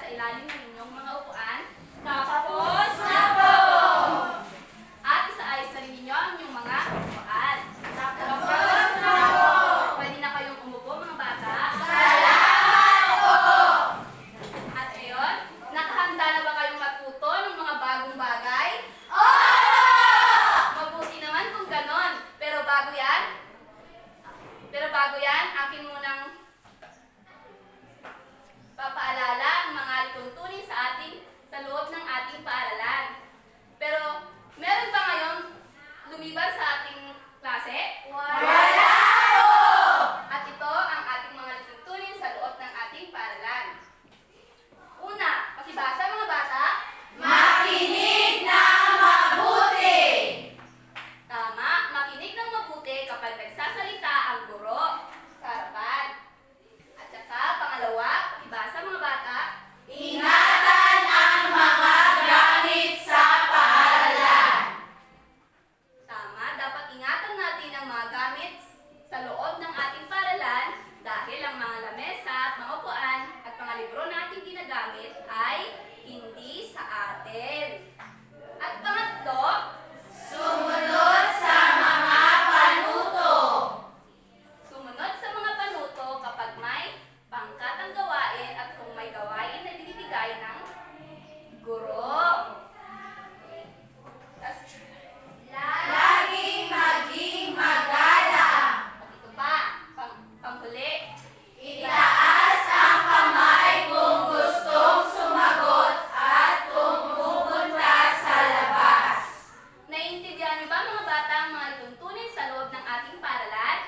sa ilalim ng inyong mga upuan. Tapos na po! At isaayos na rin ninyo ang inyong mga upuan. Tapos na po! Pwede na kayong umupo mga bata. Salamat po! At ngayon, nakahanda na ba kayong matuto ng mga bagong bagay? Mabuti naman kung ganon. Pero bago yan, akin munang papaalala ang mga lituntunin sa loob ng ating paaralan. Pero, meron ba ngayong lumiban sa ating klase? Wala po! At ito ang ating mga lituntunin sa loob ng ating paaralan. Una, pakibasa mga bata. Makinig ng mabuti! Tama, makinig ng mabuti kapag nagsasalita ang guro sa harapan. At saka, pangalawa, pakibasa mga bata. Ingatan ang mga gamit sa paaralan. Tama, dapat ingatan natin ang mga gamit sa loob ng ating paaralan dahil ang mga lamesa at mga upuan at mga libro na ating ginagamit ay hindi sa atin. At pangatlo, sumunod sa mga panuto. Sumunod sa mga panuto kapag may pangkat ang gawain at kung may gawain na binibigay ng guro. Laging maging magalang. At ito pa, panghuli. Itaas ang kamay kung gustong sumagot at kung pupunta sa labas. Naiintindihan niyo ba mga bata ang mga tuntunin sa loob ng ating paaralan?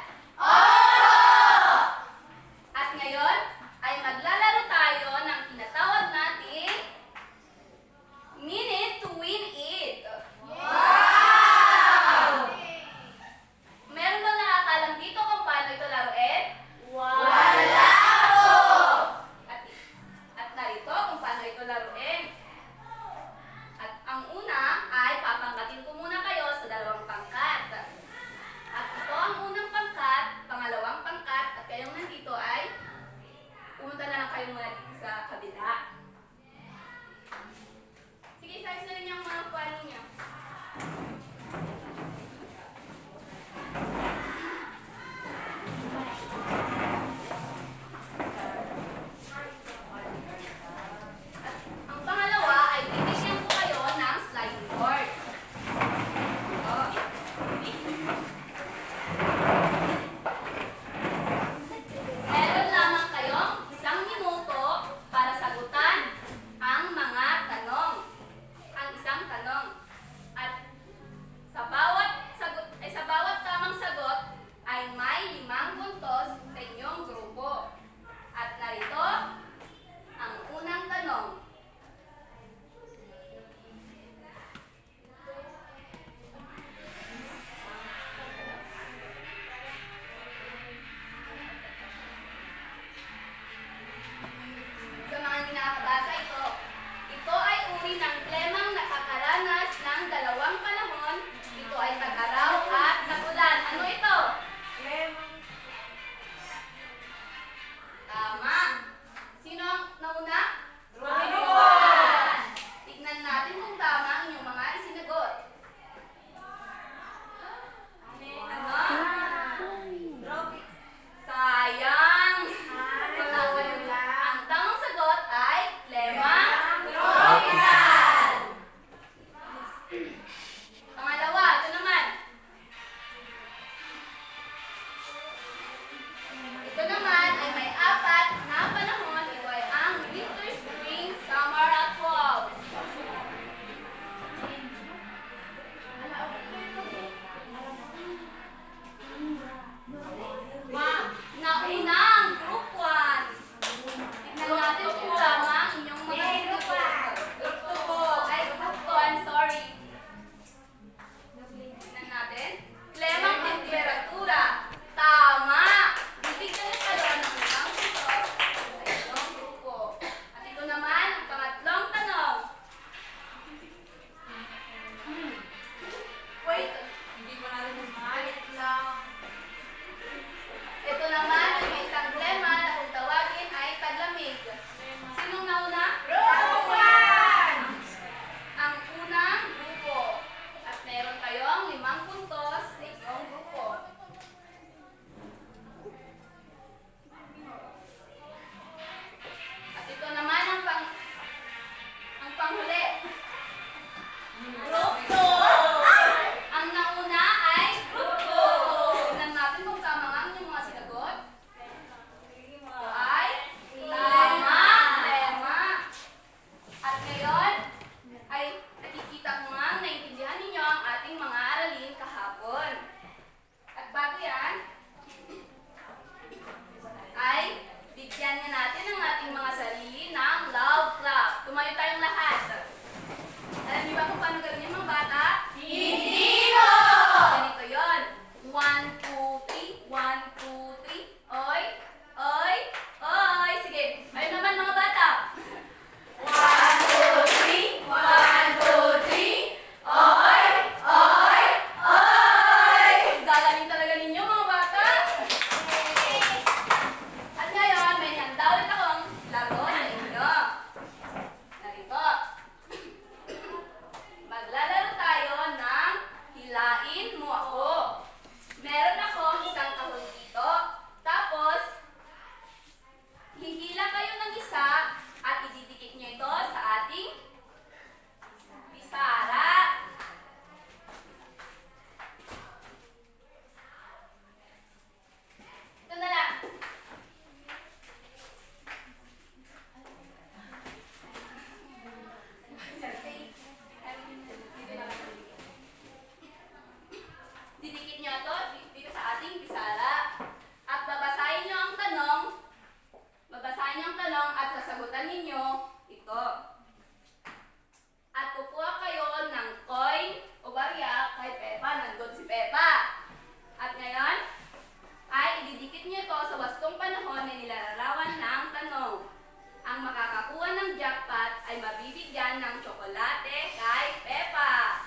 At ngayon ay maglalaro tayo ng tinatawag nating Minute to Win It. Wow! Meron bang nakakalam dito kung paano ito laruin? Wala po! At narito kung paano ito laruin. At ang una ay papangkatin ko muna kayo sa dalawang pangkat. At ito ang unang pangkat, pangalawang pangkat, at kayong nandito ay pumunta na lang kayo muna dito sa kabila. Sige, size na rin yung mga kuwan ninyo. At ang pangalawang minuto. At kukuha kayo ng coin o barya kay Pepa. Nandun si Pepa. At ngayon, ay ididikit niyo ito sa wastong panahon na nilalarawan ng tanong. Ang makakakuha ng jackpot ay mabibigyan ng tsokolate kay Pepa.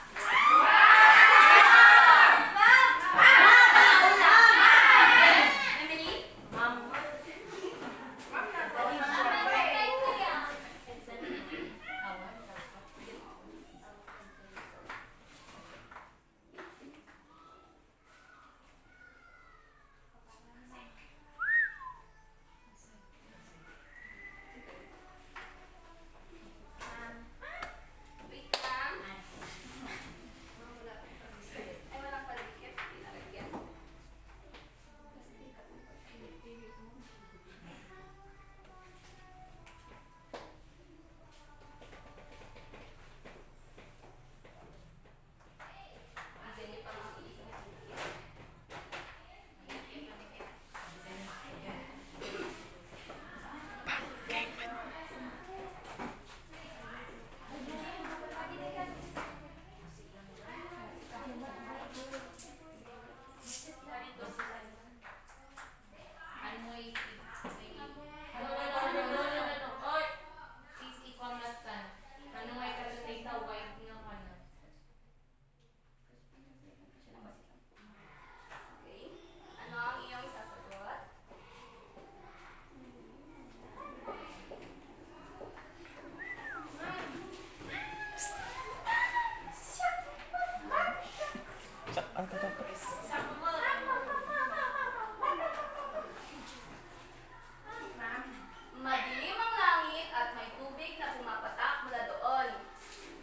Madilim ang langit at may tubig na pumapatak mula doon.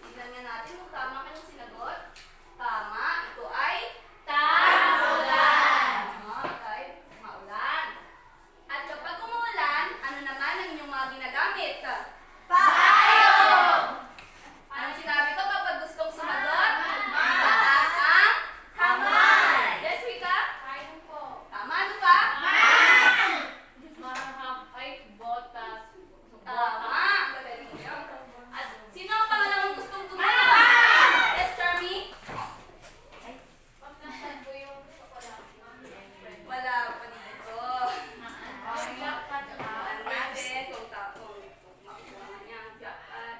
Tignan nga natin kung tama kanyang sinagot. Tama, ito ay tag-ulan. Okay, maulan. At kapag umuulan, ano naman ang inyong mga ginagamit? Payong! Anong sinabi ko kapag gustong sumagot? Itaas ang kamay. Yes, Wika? Payong po. Tama, ano pa? Tama! Magaling yun. At sino ang pangalawang gustong tumawa? Yes, Charmy? Wala pa dito. Natin kung makukuha na niya ang jackpot.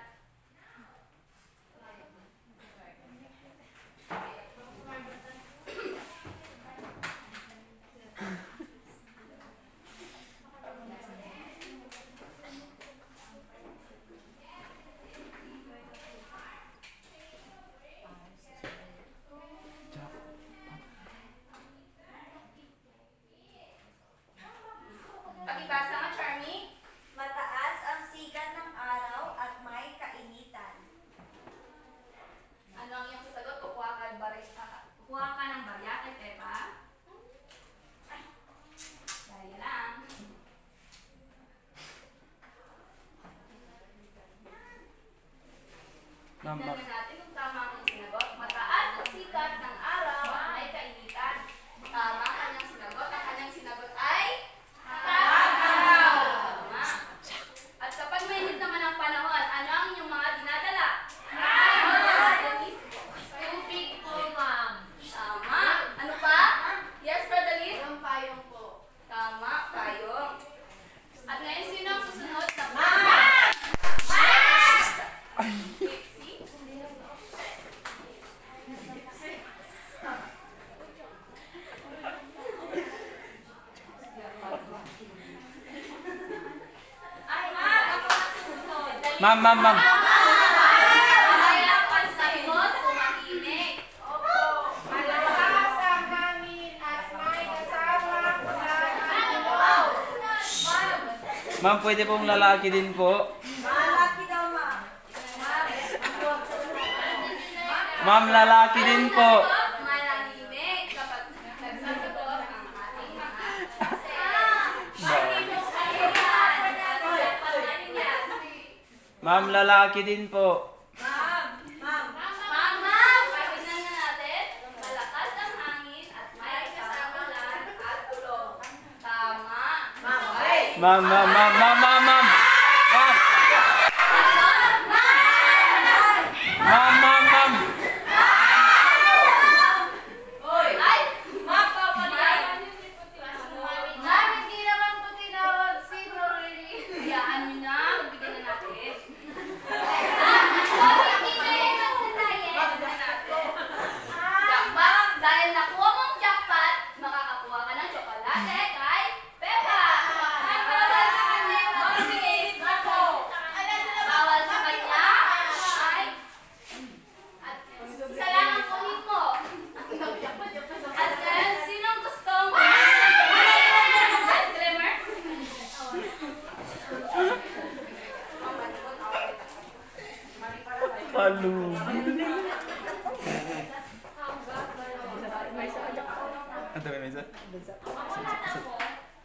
Pakibasa nga, Charmy. Mataas ang sikat ng araw at may kainitan. Ano ang iyong sasagot? Kukuha ka ng barya kay Pepa. Dahil lang. Tignan natin kung tama ang iyong sinagot. Mataas ang sikat ng araw at may kainitan. Tama ang kanyang sinagot. Ang kanyang sinagot ay tama. At kapag mainit naman ang panahon, ano ang inyong mga dinadala? Tubig po, ma'am. Tama. Ano pa? Yes, Bradalit? Ang payong po. Tama, payong. At ngayon, sino ang susunod na Ma'am. Mahirapan sa imot, tumakinig. Opo. Malakas ang hangin at may kasama Ma'am, pwede pong lalaki din po. Malaki daw, ma. Ma'am, lalaki din po. Manahimik kapag nagsasagot ang ating mga Ma'am, lalaki din po. Mama, pakinggan na natin. Malakas ang hangin at may kasama ulan at tulog. Tama. Ma'am. Ganon. Palu. Ang dami may isa.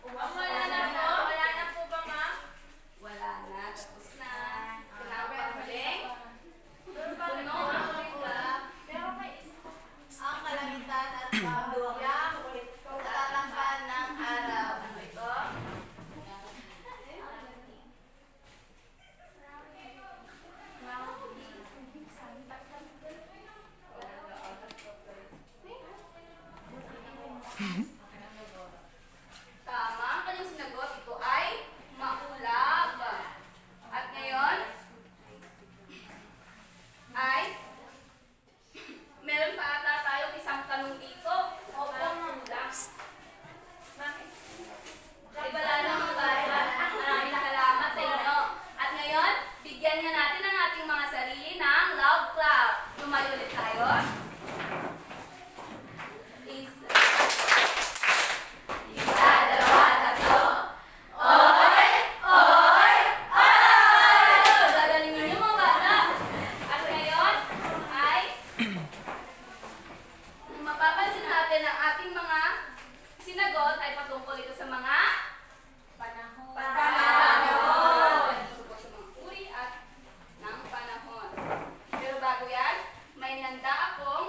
Wala na po ba, ma'am? Wala na. Tapos na. Kailangan pa huling. Puno ang liga. Ang kalangitan at pambulang tatakpan ng araw. Ano ito? Tama, ang kanyang sinagot. Ito ay maulap. At ngayon, ay meron pa ata tayong isang tanong dito. Opo, maulap. Ay, wala namang bata. Maraming salamat sa inyo. At ngayon, bigyan nga natin ang ating mga sarili ng love clap. Tumayo ulit tayo. Isa, dalawa, tatlo. Oy! Oy! Oy! Gagalingin niyo mga bata. At ngayon ay mapapansin natin ang ating mga sinagot ay patungkol ito sa mga panahon. Patungkol sa mga uri at ng panahon. Pero bago yan, may handa akong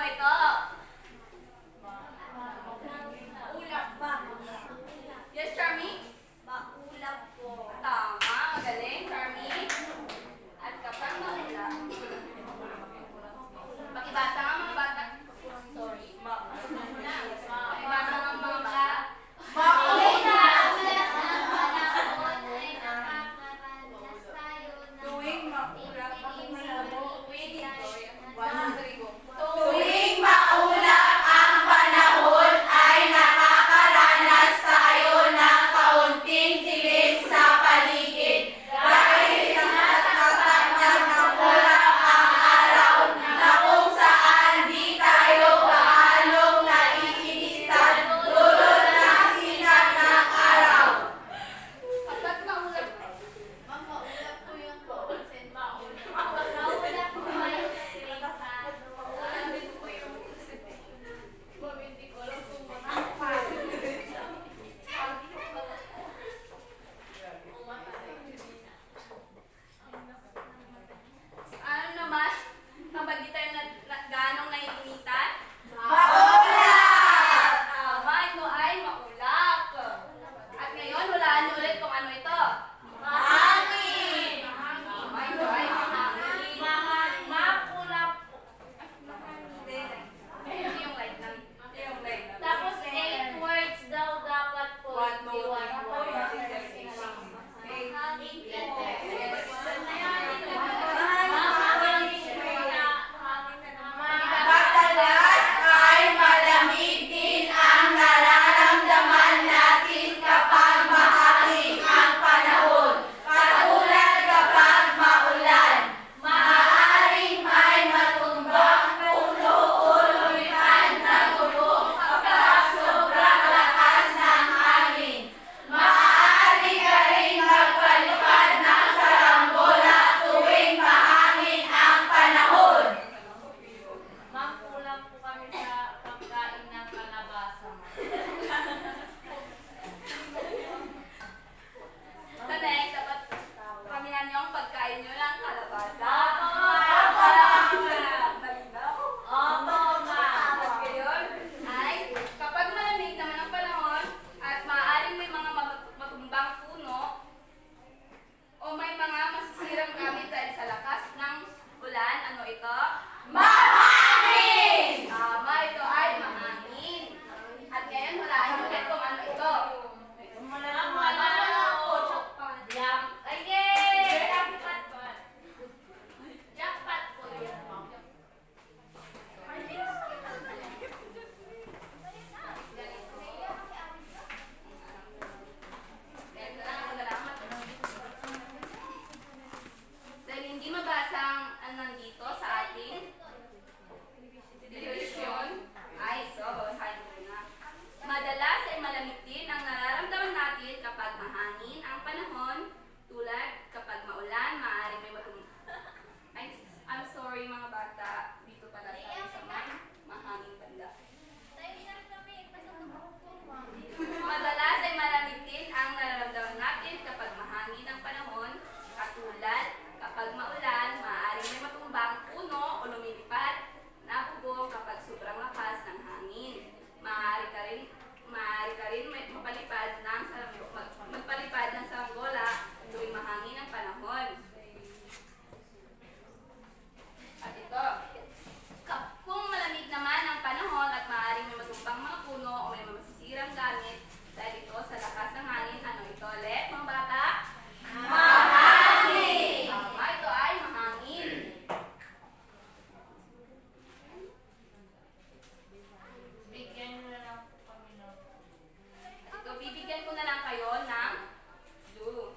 ito? Yes, Charmy? Maulap po. Tama, magaling, Charmy. At kapag maulap. Pakibasa nga mga bata. Sorry. Pakibasa nga mga bata. Tuwing maulap, bakit malabo? Tuwing maulap ang panahon ay nakakaranas tayo ng kaunting dilim sa paligid. Dahil sa natatatag ng ulap ang araw na kung saan di tayo gaanong naiinitan dulot ng sikat ng araw. Kapag maulap, maulap po yun po. Maulap po yun. Ano naman? Kapag di tayo ganong naiinitan? Maulap! Tama, ito ay maulap. At ngayon, hulaan niyo ulit kung ano ito. Mahangin! Tama, ito ay mahangin. Makulap. Hindi yung light lang. Hindi yung light lang. Tapos 8 words daw dapat po. Hindi 1 word. Madalas ay malamig din ang nararamdaman natin kapag mahangin ang panahon. Katulad kapag maulan, maaaring may matumbang puno o lumipad na tubo kapag sobrang lakas ng hangin. Maaari ka rin magpalipad ng saranggola tuwing mahangin ang panahon. Mangkulang po kami sa pagkain ng kalabasa. Sa next, dapat kamihan niyo ang pagkain niyo ng kalabasa. Malinaw. At ngayon, ay kapag malamig naman ang panahon at maaaring may mga matumbang puno o may mga masisirang gamit dahil sa lakas ng ulan, ano ito? Mahangin! Tama, ito ay mahangin. At ngayon, hulaan niyo ulit kung ano ito. Jackpot po yun. Dahil hindi mabasa ang nandito sa ating television, ay so, babasahin ko na. Madalas ay malamig din ang nararamdaman natin kapag mahangin ang panahon, tulad kapag maulan, maaaring may I'm sorry mga bata, dito pala sa may mahangin banda. Madalas ay malamig din ang nararamdaman natin kapag mahangin ang panahon, katulad kapag maulan, maaaring may matumbang puno o lumilipad na bubong kapag sobrang lakas ng hangin. Maaari ka rin magpalipad ng saranggola tuwing mahangin ang panahon. At ito, kung malamig naman ang panahon at maaaring may matumbang mga puno o may masisirang gamit dahil ito sa lakas ng hangin, ano ito ulit mga bata? Mahangin! Tama, ito ay mahangin. Bigyan nyo na lang po kami ng Ito, bibigyan ko na lang kayo ng clue.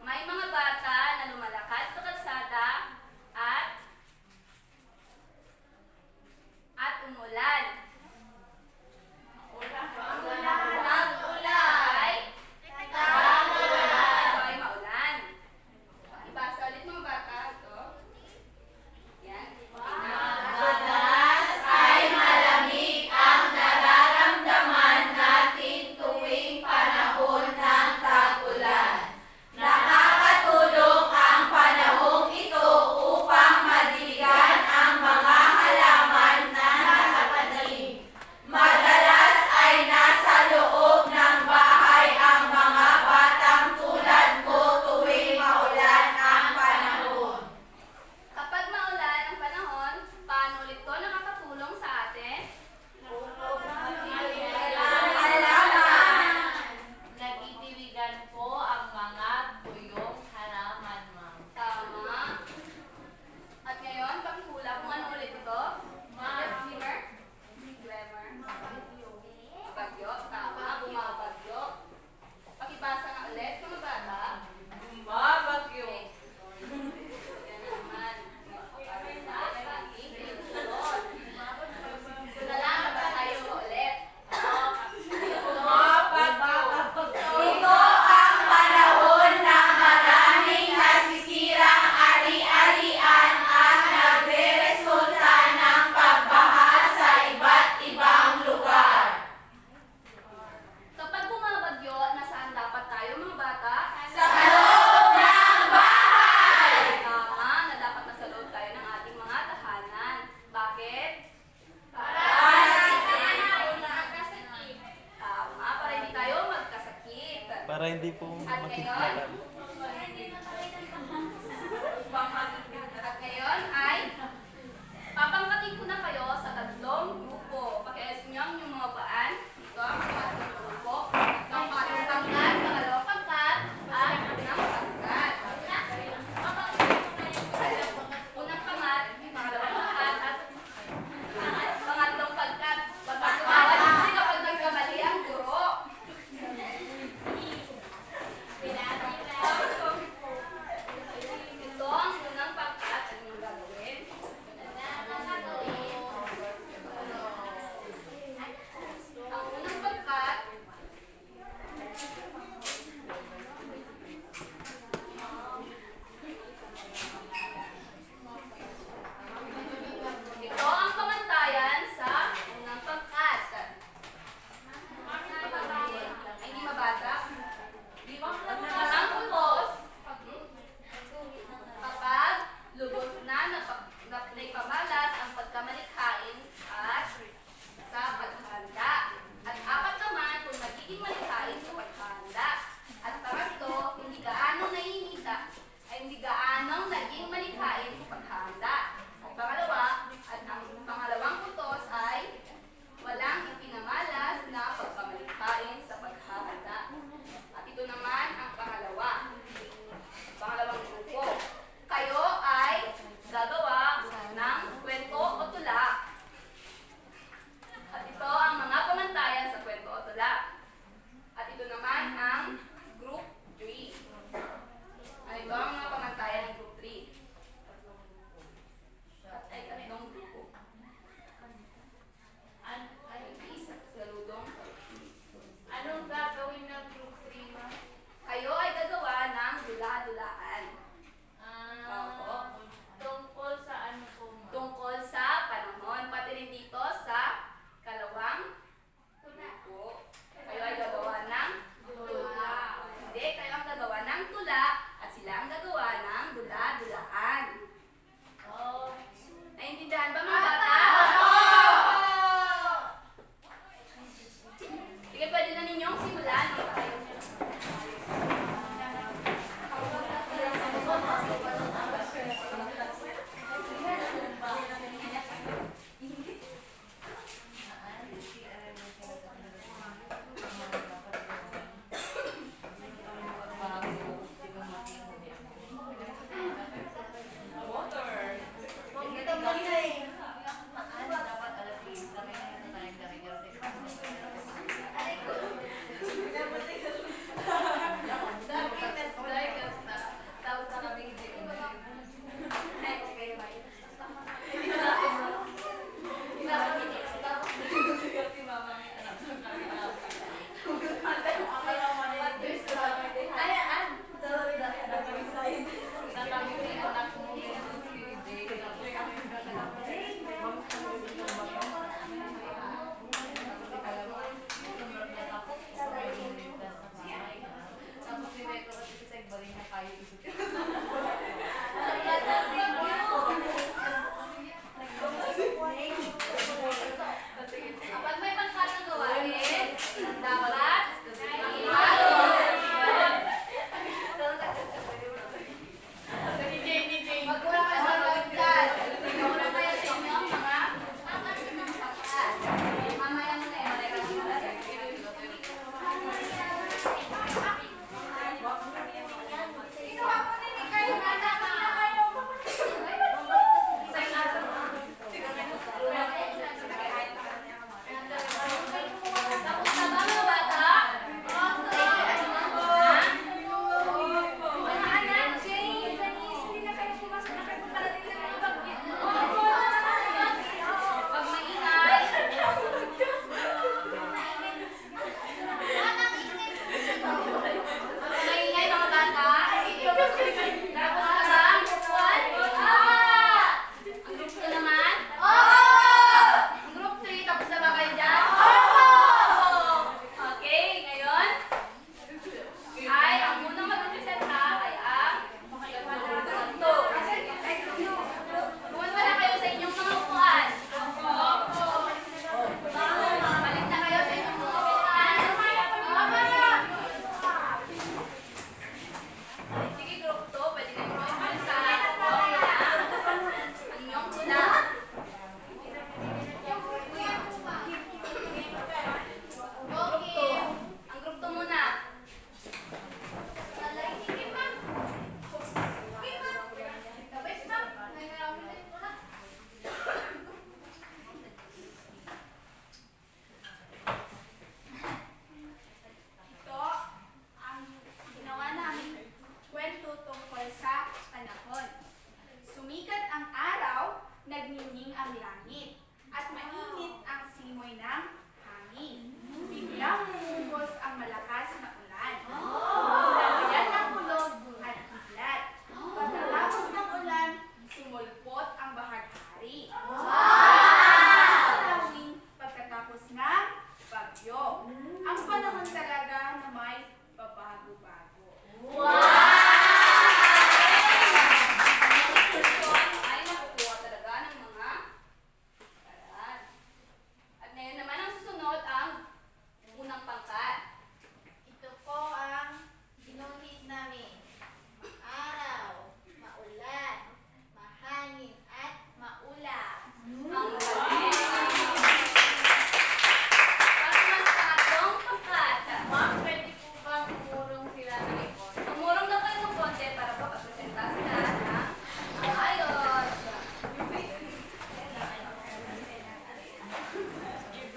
May mga bata na lumalakad sa kalsada at umulan. Nag-ulan. Ito ay maulan. Ibasa ulit mga bata. Ito. Yan. Madalas ay malamig ang nararamdaman natin tuwing panahon ng tag-ulan. Nakakatulong ang panahong ito upang madiligan ang mga halaman na Para hindi po At makikita. At ngayon ay papangkatin ko na kayo sa tatlong grupo. Pakiayos niyo ang inyong mga paan. Ito ang tatlong grupo. Ang unang pangkat, pangalawang pangkat, at unang pangkat. Unang pangkat, pangalawang pangkat, at pangatlong pangkat. Pagpapawad kasi kapag nagkamali ang guro.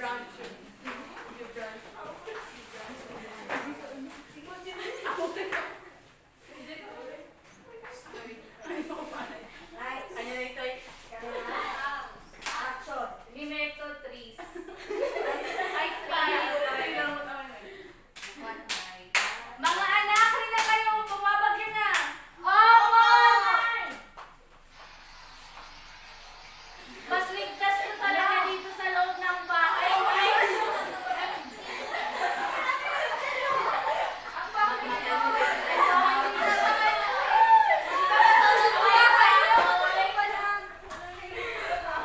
Nice. Ano ito? Action. Gimetto trees. Ay, mga anak, rin na kayo. Bumabagyo na. Opo! Mas ligtas ko talaga dito sa loob ng bahay. Ang bakit nyo?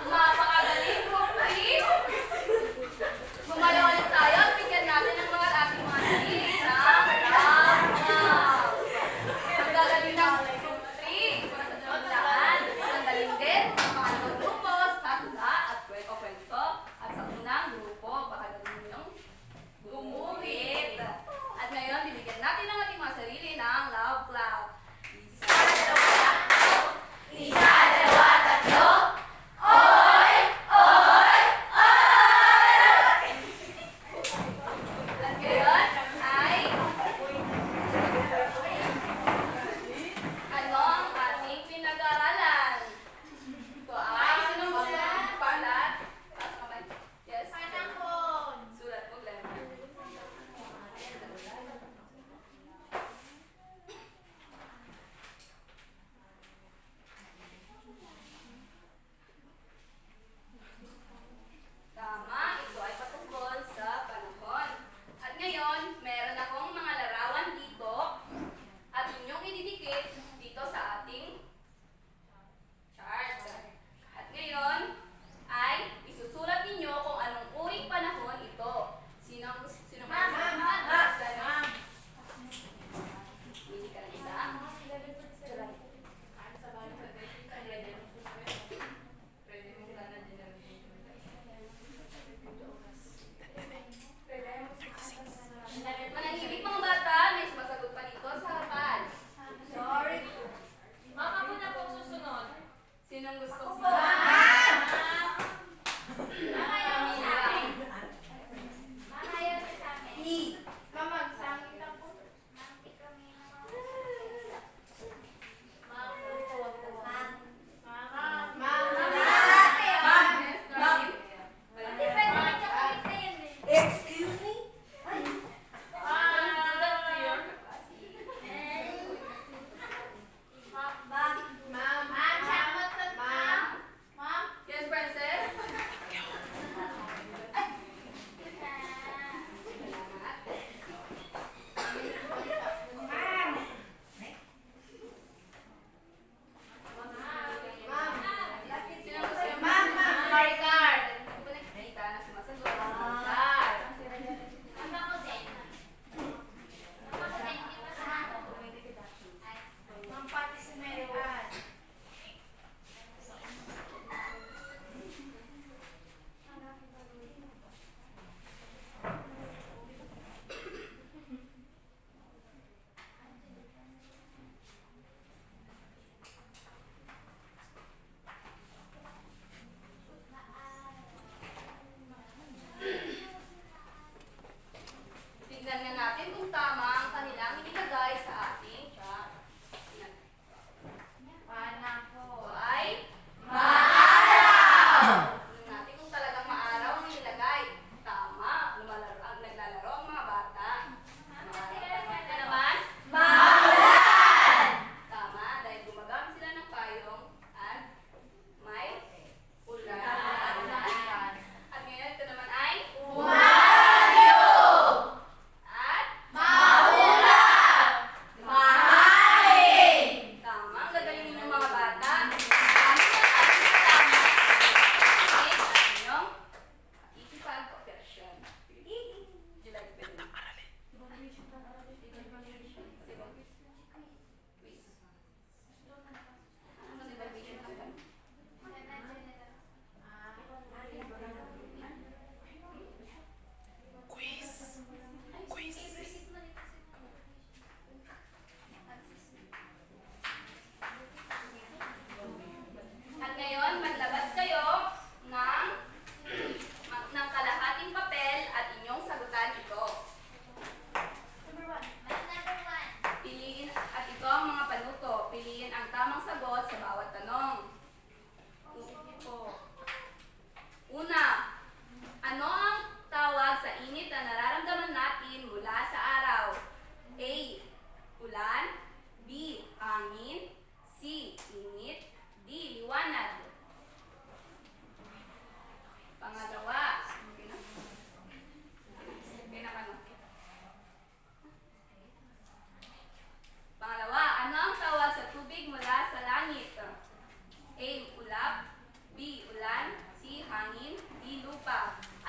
Mapakagaling ko, please.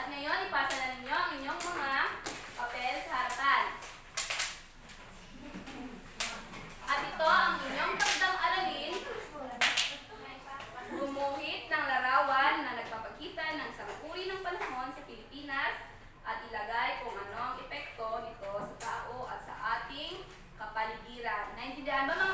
At ngayon, ipasa na ninyo ang inyong mga papel sa harapan. At ito ang inyong takdang-aralin. Gumuhit ng larawan na nagpapakita ng isang uri ng panahon sa Pilipinas at ilagay kung ano ang epekto nito sa tao at sa ating kapaligiran. Naintindihan ba mga